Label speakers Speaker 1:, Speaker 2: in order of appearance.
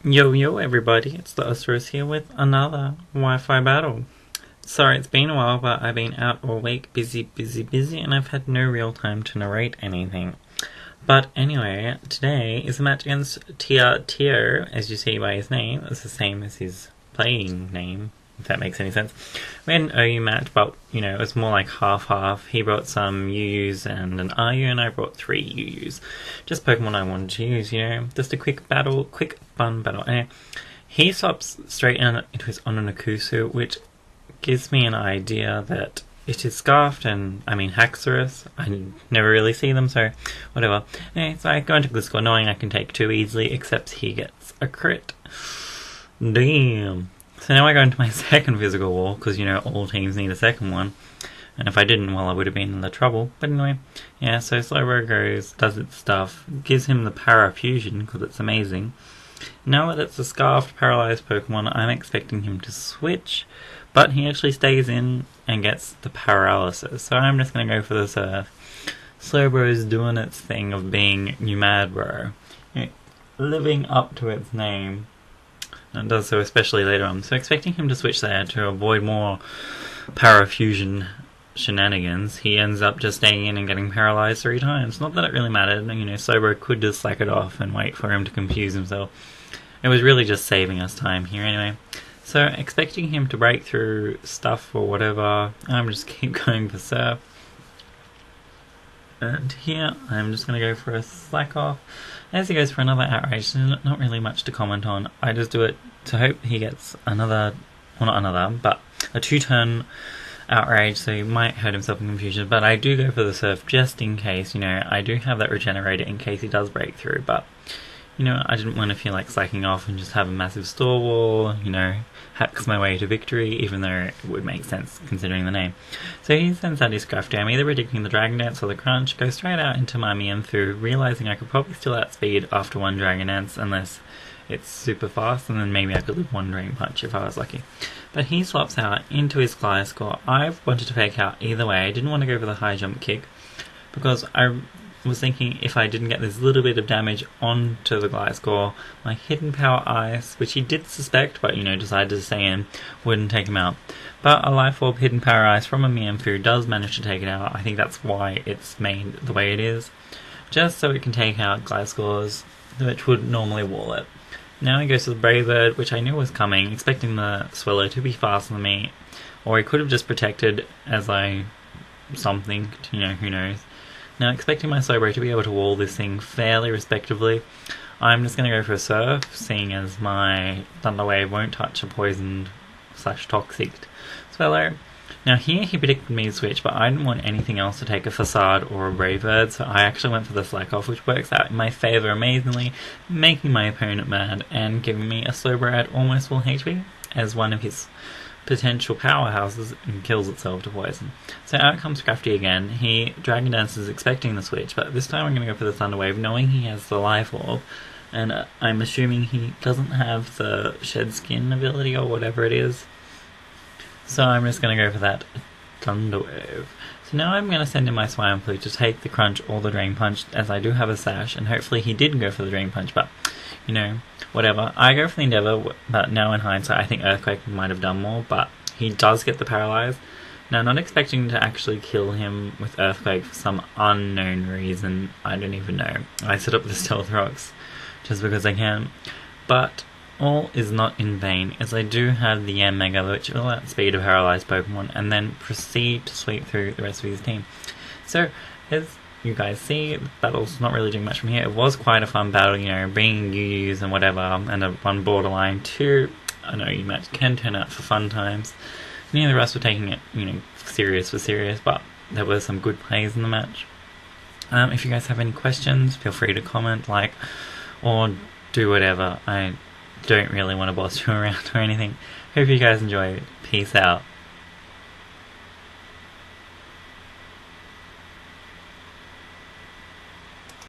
Speaker 1: Yo yo everybody, it's TheOseros here with another Wi-Fi battle. Sorry it's been a while, but I've been out all week, busy, and I've had no real time to narrate anything. But anyway, today is a match against Tr Teo, as you see by his name. It's the same as his playing name, if that makes any sense. We had an OU match, but, it was more like half-half. He brought some UUs and an RU, and I brought 3 UUs. Just Pokemon I wanted to use, just a quick fun battle. And he swaps straight into his Ononakusu, which gives me an idea that it is Scarfed, and Haxorus. I never really see them, so whatever. Anyway, so I go into Gliscor knowing I can take 2 easily, except he gets a crit. Damn. So now I go into my second physical wall, because all teams need a second one. And if I didn't, well, I would have been in the trouble. But anyway, yeah, so Slowbro goes, does its stuff, gives him the Para Fusion, because it's amazing. Now that it's a Scarfed, Paralyzed Pokemon, I'm expecting him to switch, but he actually stays in and gets the Paralysis. So I'm just going to go for this Slowbro's doing its thing of being you mad bro. Living up to its name. And does so especially later on. So expecting him to switch there to avoid more Parafusion shenanigans, he ends up just staying in and getting paralyzed 3 times. Not that it really mattered, Slowbro could just slack it off and wait for him to confuse himself. It was really just saving us time here anyway. So expecting him to break through stuff or whatever, I'm just keep going for Surf. And here, I'm just going to go for a slack off. As he goes for another Outrage, there's not really much to comment on. I just do it to hope he gets another, well not another, but a 2-turn Outrage, so he might hurt himself in confusion. But I do go for the Surf just in case, I do have that Regenerator in case he does break through. But, I didn't want to feel like slacking off and just have a massive store wall, hacks my way to victory, even though it would make sense considering the name. So he sends out his Scrafty. I'm either predicting the Dragon Dance or the Crunch, go straight out into my Mewtwo, realizing I could probably still outspeed after 1 Dragon Dance unless it's super fast, and then maybe I could live 1 Drain Punch if I was lucky. But he swaps out into his Gliscor. I wanted to fake out either way. I didn't want to go for the high jump kick because I was thinking if I didn't get this little bit of damage onto the Gliscor, my Hidden Power Ice, which he did suspect but decided to stay in, wouldn't take him out. But a Life Orb Hidden Power Ice from a Mewtwo does manage to take it out. I think that's why it's made the way it is, just so it can take out Gliscors, which would normally wall it. Now he goes to the Brave Bird, which I knew was coming, expecting the Swallow to be faster than me, or he could have just protected as something, who knows. Now, expecting my Slowbro to be able to wall this thing fairly respectively, I'm just going to go for a Surf, seeing as my Thunder Wave won't touch a poisoned / toxic Swallow. Now here he predicted me to switch, but I didn't want anything else to take a Facade or a Brave Bird, so I actually went for the Slack Off, which works out in my favour amazingly, making my opponent mad and giving me a Slowbro at almost full HP as one of his potential powerhouses and kills itself to poison. So out comes Crafty again. He Dragon Dances expecting the switch, but this time I'm going to go for the Thunder Wave, knowing he has the Life Orb, and I'm assuming he doesn't have the Shed Skin ability or whatever it is. So I'm just going to go for that Thunder Wave. So now I'm going to send in my Swamplu to take the Crunch or the Drain Punch, as I do have a Sash, and hopefully he did go for the Drain Punch, but whatever. I go for the Endeavour, but now in hindsight I think Earthquake might have done more, but he does get the Paralyze. Now, not expecting to actually kill him with Earthquake for some unknown reason, I don't even know. I set up the Stealth Rocks just because I can, but all is not in vain, as I do have the Mega, which will outspeed a Paralyzed Pokemon, and then proceed to sweep through the rest of his team. So, as you guys see, the battle's not really doing much from here. It was quite a fun battle, bringing UUs and whatever, and a 1 borderline, 2, I know you match can turn out for fun times. Many of the rest were taking it, serious for serious, but there were some good plays in the match. If you guys have any questions, feel free to comment, or do whatever. I don't really want to boss you around or anything. Hope you guys enjoy. Peace out.